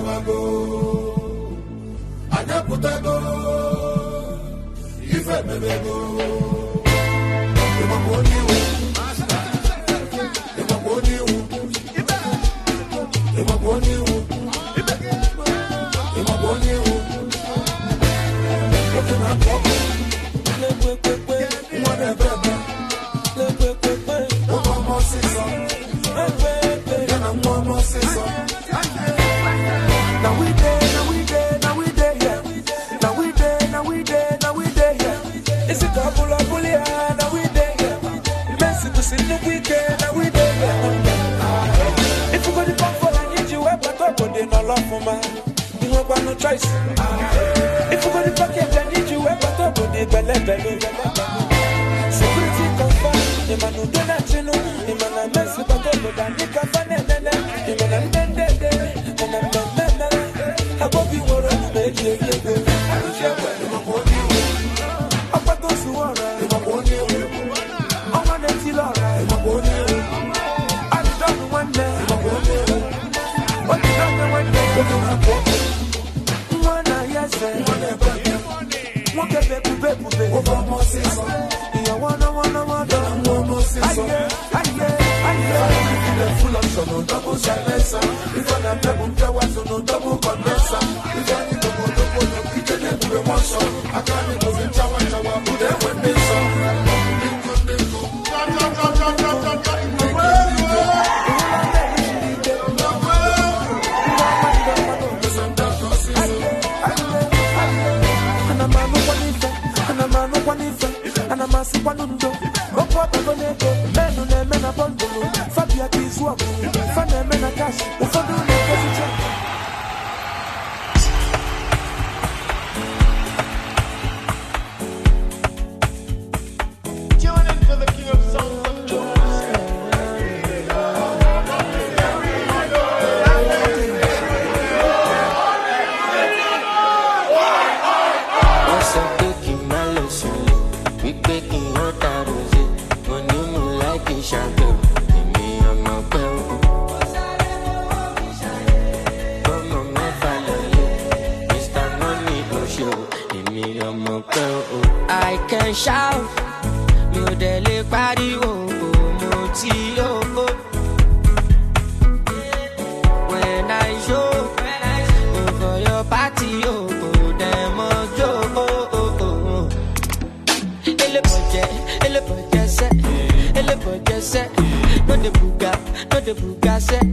Chavago, Anaputago, Ife Bebego, Imamoni, Imamoni, Imamoni, Imamoni, looking at Papa, whatever, one more season, and one more season. Now we there, yeah. Now we there, yeah. It's a couple of bully, now we there, yeah. Messi to see the weekend, now we there, yeah. If you go to comfort, I need you, but talk on the no love for man. You don't got no choice. If you go to package, I need you, but talk on the belly. Security confirm, the man who do not know, the man I mess with, but talk on the nigga fan, the man I hope you were on the bed, double silencer. If I'm double condenser. If I need to go to one song, I can't go in Chawa, put them when they song. And I'm a Sipanundo, Opota Boneto, Men a Bundle, Fabia Kiswap, Fana Menakash, Ufadu Position. Tune in to the King of Songs of I can shout, you dele party moti when I show for your party them ele budget set, no the buga set.